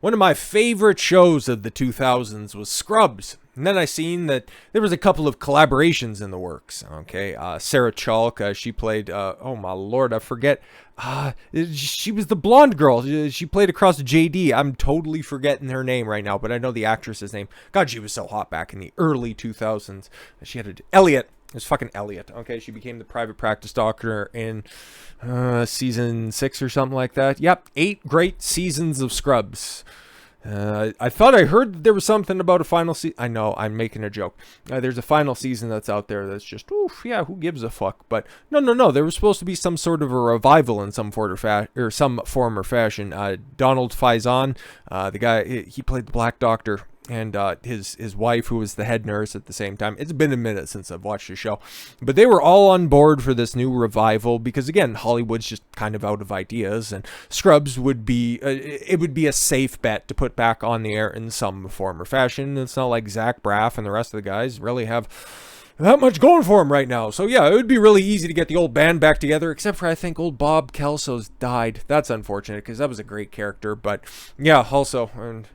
One of my favorite shows of the 2000s was Scrubs. And then I seen that there was a couple of collaborations in the works. Okay, Sarah Chalk, she played, oh my lord, I forget. She was the blonde girl. She played across JD. I'm totally forgetting her name right now, but I know the actress's name. God, she was so hot back in the early 2000s. She had Elliot. It was fucking Elliot. Okay, she became the private practice doctor in season 6 or something like that. Yep, 8 great seasons of Scrubs. I thought I heard there was something about a final season. I know, I'm making a joke. There's a final season that's out there that's just, oof, yeah, who gives a fuck? But no. There was supposed to be some sort of a revival in some form or fashion. Donald Faison, the guy, he played the Black Doctor. And his wife, who was the head nurse at the same time. It's been a minute since I've watched the show. But they were all on board for this new revival because, again, Hollywood's just kind of out of ideas. And Scrubs would be, it would be a safe bet to put back on the air in some form or fashion. It's not like Zach Braff and the rest of the guys really have that much going for him right now. So, yeah, it would be really easy to get the old band back together, except for I think old Bob Kelso's died. That's unfortunate because that was a great character. But, yeah, also... And,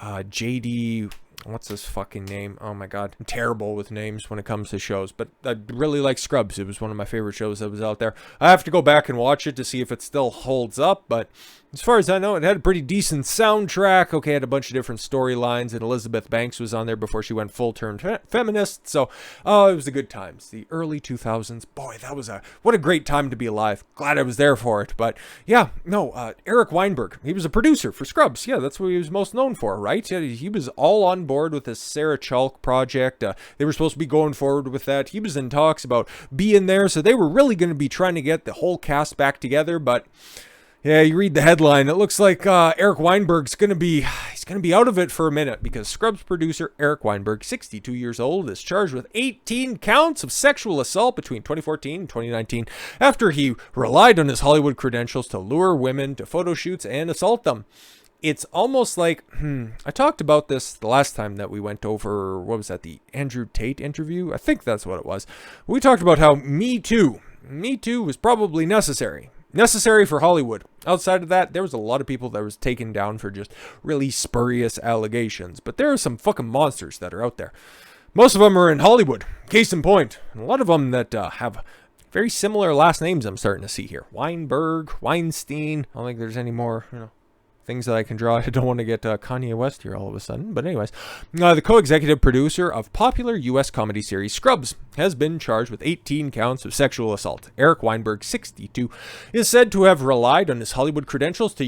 JD, what's his fucking name? Oh my god, I'm terrible with names when it comes to shows, but I really like Scrubs. It was one of my favorite shows that was out there. I have to go back and watch it to see if it still holds up, but as far as I know, it had a pretty decent soundtrack. Okay, it had a bunch of different storylines, and Elizabeth Banks was on there before she went full-term feminist, so it was a good times. The early 2000s, boy, what a great time to be alive. Glad I was there for it, but yeah, no, Eric Weinberg, he was a producer for Scrubs. Yeah, that's what he was most known for, right? He was all on board with this Sarah Chalk project. They were supposed to be going forward with that. He was in talks about being there, so they were really going to be trying to get the whole cast back together, but... Yeah, you read the headline. It looks like Eric Weinberg's going to be out of it for a minute because Scrubs producer Eric Weinberg, 62 years old, is charged with 18 counts of sexual assault between 2014 and 2019 after he relied on his Hollywood credentials to lure women to photo shoots and assault them. It's almost like, I talked about this the last time that we went over, what was that, the Andrew Tate interview? I think that's what it was. We talked about how Me Too was probably necessary for Hollywood. Outside of that, there was a lot of people that was taken down for just really spurious allegations. But there are some fucking monsters that are out there. Most of them are in Hollywood. Case in point. And a lot of them that have very similar last names I'm starting to see here. Weinberg, Weinstein. I don't think there's any more, things that I can draw. I don't want to get Kanye West here all of a sudden. But anyways, the co-executive producer of popular U.S. comedy series Scrubs has been charged with 18 counts of sexual assault. Eric Weinberg, 62, is said to have relied on his Hollywood credentials to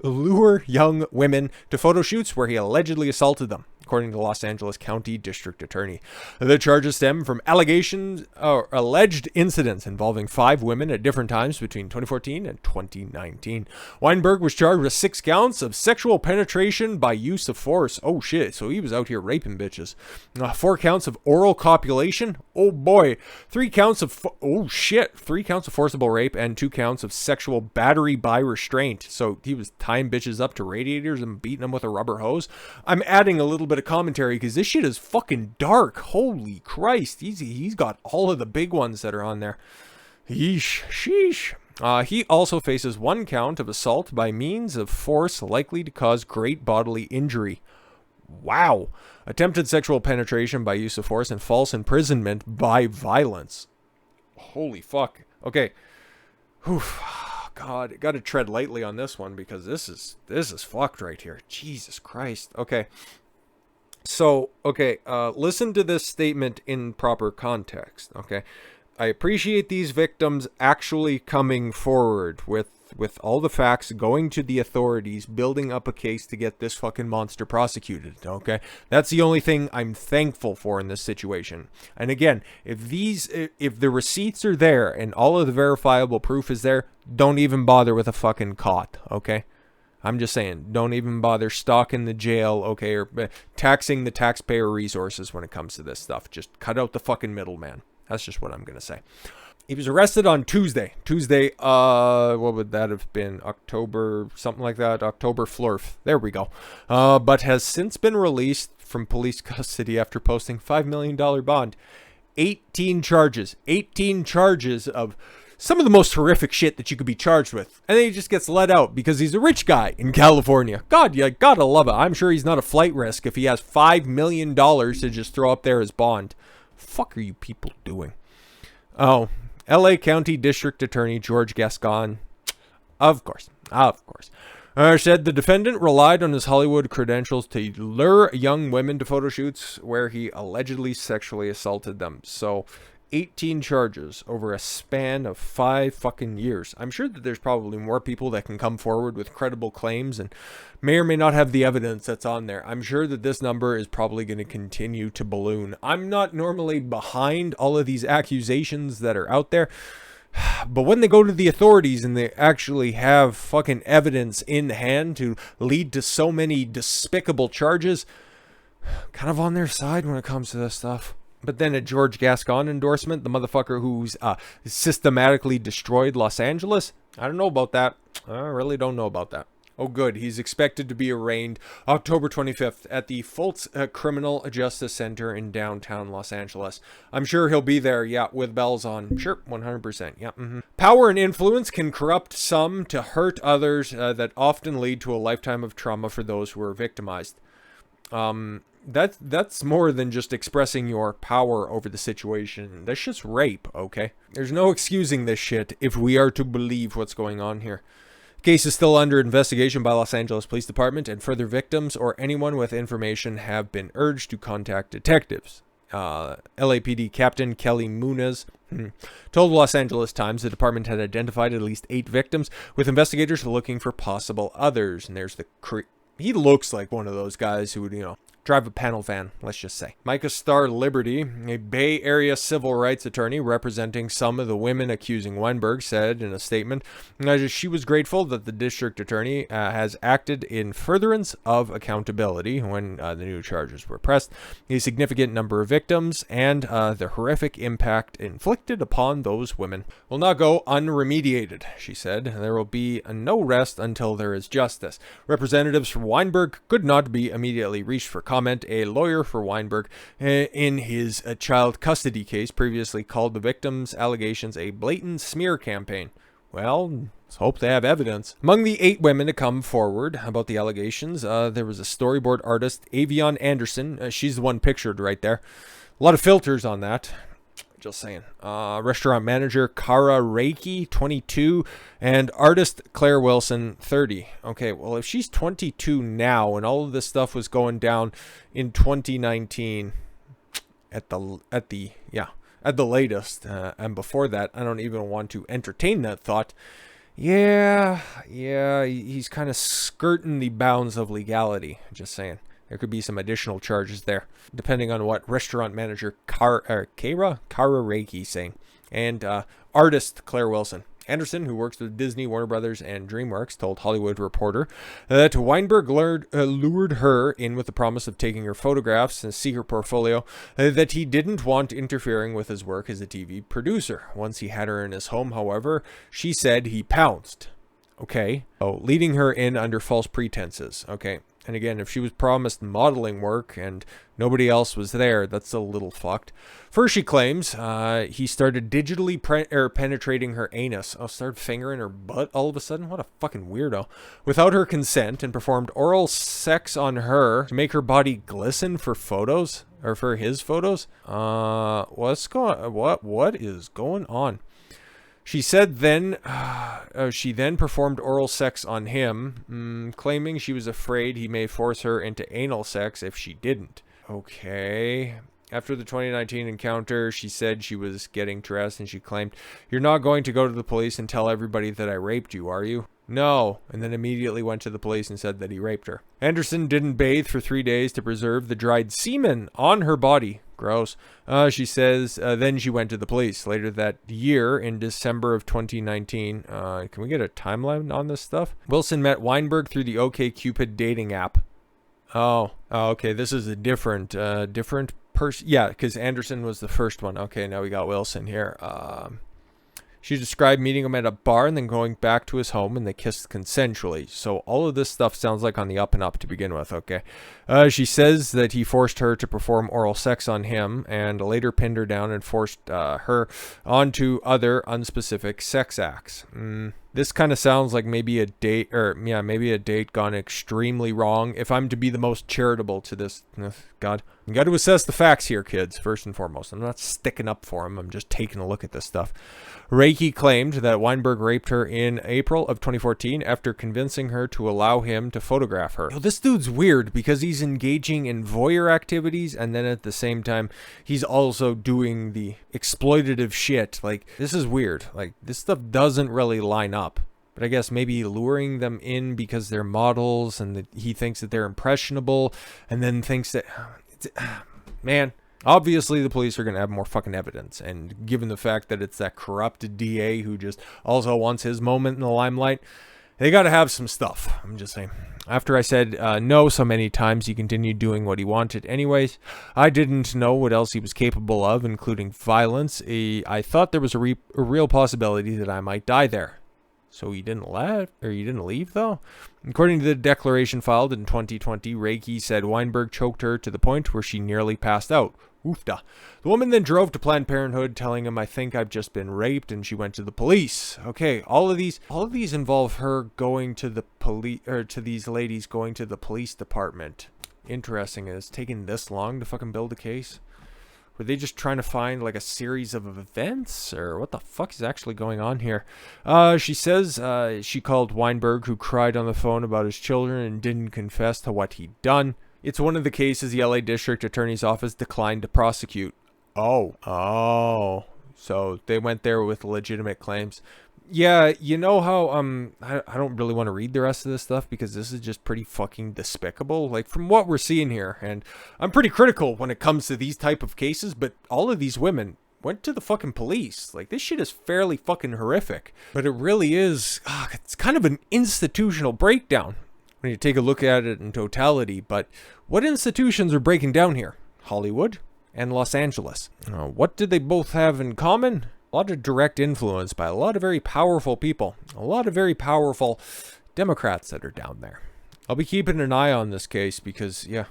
lure young women to photo shoots where he allegedly assaulted them, according to the Los Angeles County District Attorney. The charges stem from allegations or alleged incidents involving 5 women at different times between 2014 and 2019. Weinberg was charged with 6 counts of sexual penetration by use of force. Oh shit, so he was out here raping bitches. 4 counts of oral copulation. Oh boy. 3 counts of 3 counts of forcible rape and 2 counts of sexual battery by restraint. So he was tying bitches up to radiators and beating them with a rubber hose. I'm adding a little bit of commentary because this shit is fucking dark. Holy Christ. He's got all of the big ones that are on there. Sheesh. He also faces 1 count of assault by means of force likely to cause great bodily injury. Wow. Attempted sexual penetration by use of force and false imprisonment by violence. Holy fuck. Okay. Oof. God, got to tread lightly on this one because this is fucked right here. Jesus Christ. Okay. So, listen to this statement in proper context, okay? I appreciate these victims actually coming forward with all the facts, going to the authorities, building up a case to get this fucking monster prosecuted, okay? That's the only thing I'm thankful for in this situation. And again, if the receipts are there and all of the verifiable proof is there, don't even bother with a fucking caught, okay? I'm just saying, don't even bother stocking the jail, okay, or taxing the taxpayer resources when it comes to this stuff. Just cut out the fucking middleman. That's just what I'm going to say. He was arrested on Tuesday, what would that have been? October, something like that, October flurf. There we go. But has since been released from police custody after posting $5 million bond. 18 charges of some of the most horrific shit that you could be charged with. And then he just gets let out because he's a rich guy in California. God, you gotta love it. I'm sure he's not a flight risk if he has $5 million to just throw up there as bond. Fuck are you people doing? Oh, LA County District Attorney George Gascon. Of course. Said the defendant relied on his Hollywood credentials to lure young women to photo shoots where he allegedly sexually assaulted them. So, 18 charges over a span of 5 fucking years. I'm sure that there's probably more people that can come forward with credible claims and may or may not have the evidence that's on there. I'm sure that this number is probably going to continue to balloon. I'm not normally behind all of these accusations that are out there. But when they go to the authorities and they actually have fucking evidence in hand to lead to so many despicable charges, kind of on their side when it comes to this stuff. But then a George Gascon endorsement, the motherfucker who's systematically destroyed Los Angeles, I don't know about that. I really don't know about that. Oh, good. He's expected to be arraigned October 25th at the Fultz Criminal Justice Center in downtown Los Angeles. I'm sure he'll be there, yeah, with bells on. Sure, 100%, yeah. Power and influence can corrupt some to hurt others that often lead to a lifetime of trauma for those who are victimized. That's more than just expressing your power over the situation. That's just rape, okay? There's no excusing this shit if we are to believe what's going on here. Case is still under investigation by Los Angeles Police Department, and further victims or anyone with information have been urged to contact detectives. LAPD Captain Kelly Muniz told Los Angeles Times the department had identified at least 8 victims, with investigators looking for possible others. And there's the he looks like one of those guys who would, drive a panel van, let's just say. Micah Star Liberty, a Bay Area civil rights attorney representing some of the women accusing Weinberg, said in a statement she was grateful that the district attorney has acted in furtherance of accountability when the new charges were pressed, a significant number of victims, and the horrific impact inflicted upon those women will not go unremediated, she said. There will be no rest until there is justice. Representatives from Weinberg could not be immediately reached for comment. A lawyer for Weinberg in his child custody case previously called the victims' allegations a blatant smear campaign. Well, let's hope they have evidence. Among the 8 women to come forward about the allegations, there was a storyboard artist, Avion Anderson. She's the one pictured right there. A lot of filters on that. Just saying. Restaurant manager Kara Reiki, 22, and artist Claire Wilson, 30. Okay, well, if she's 22 now and all of this stuff was going down in 2019 at the latest, and before that, I don't even want to entertain that thought. Yeah, he's kind of skirting the bounds of legality. Just saying. There could be some additional charges there, depending on what restaurant manager Kara Reiki saying. And artist Claire Wilson. Anderson, who works with Disney, Warner Brothers, and DreamWorks, told Hollywood Reporter that Weinberg lured her in with the promise of taking her photographs and see her portfolio, that he didn't want interfering with his work as a TV producer. Once he had her in his home, however, she said he pounced. Okay. Oh, leading her in under false pretenses. Okay. And again, if she was promised modeling work and nobody else was there, that's a little fucked. First, she claims he started digitally penetrating her anus. Oh, started fingering her butt all of a sudden? What a fucking weirdo. Without her consent, and performed oral sex on her to make her body glisten for photos, or for his photos. What is going on? She said she then performed oral sex on him, claiming she was afraid he may force her into anal sex if she didn't. Okay. After the 2019 encounter, she said she was getting dressed and she claimed, "You're not going to go to the police and tell everybody that I raped you, are you?" "No," and then immediately went to the police and said that he raped her. Anderson didn't bathe for 3 days to preserve the dried semen on her body. Gross. She says then she went to the police. Later that year, in December of 2019, can we get a timeline on this stuff? Wilson met Weinberg through the OkCupid dating app. Oh, okay. This is a different person. Yeah, because Anderson was the first one. Okay, now we got Wilson here. She described meeting him at a bar and then going back to his home, and they kissed consensually. So all of this stuff sounds like on the up and up to begin with, okay? She says that he forced her to perform oral sex on him and later pinned her down and forced her onto other unspecific sex acts. This kind of sounds like maybe a date, maybe a date gone extremely wrong. If I'm to be the most charitable to this, God, you got to assess the facts here, kids, first and foremost. I'm not sticking up for him. I'm just taking a look at this stuff. Reiki claimed that Weinberg raped her in April of 2014 after convincing her to allow him to photograph her. Yo, this dude's weird because he's engaging in voyeur activities and then at the same time he's also doing the exploitative shit. Like, this is weird. Like, this stuff doesn't really line up. But I guess maybe luring them in because they're models and that he thinks that they're impressionable and then thinks that... Man... Obviously, the police are going to have more fucking evidence, and given the fact that it's that corrupted DA who just also wants his moment in the limelight, they got to have some stuff. I'm just saying. After I said no so many times, he continued doing what he wanted anyways. I didn't know what else he was capable of, including violence. I thought there was a real possibility that I might die there. So he didn't leave, though? According to the declaration filed in 2020, Reiki said Weinberg choked her to the point where she nearly passed out. Oofda. The woman then drove to Planned Parenthood, telling him, "I think I've just been raped," and she went to the police. Okay, all of these involve her going to the police, or to these ladies going to the police department. Interesting. It's taken this long to fucking build a case. Were they just trying to find like a series of events, or what the fuck is actually going on here? She says she called Weinberg, who cried on the phone about his children and didn't confess to what he'd done. It's one of the cases the LA District Attorney's Office declined to prosecute. Oh. So they went there with legitimate claims. Yeah, you know how, I don't really want to read the rest of this stuff because this is just pretty fucking despicable. Like, from what we're seeing here, and I'm pretty critical when it comes to these type of cases, but all of these women went to the fucking police. Like, this shit is fairly fucking horrific. But it really is, it's kind of an institutional breakdown when you take a look at it in totality. But what institutions are breaking down here? Hollywood and Los Angeles. What did they both have in common? A lot of direct influence by a lot of very powerful people. A lot of very powerful Democrats that are down there. I'll be keeping an eye on this case because, yeah,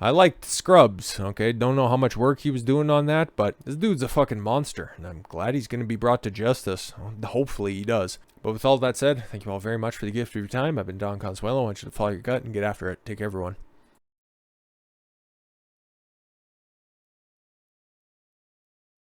I liked Scrubs, okay? Don't know how much work he was doing on that, but this dude's a fucking monster, and I'm glad he's going to be brought to justice. Hopefully he does. But with all that said, thank you all very much for the gift of your time. I've been Don Consuelo. I want you to follow your gut and get after it. Take care, everyone.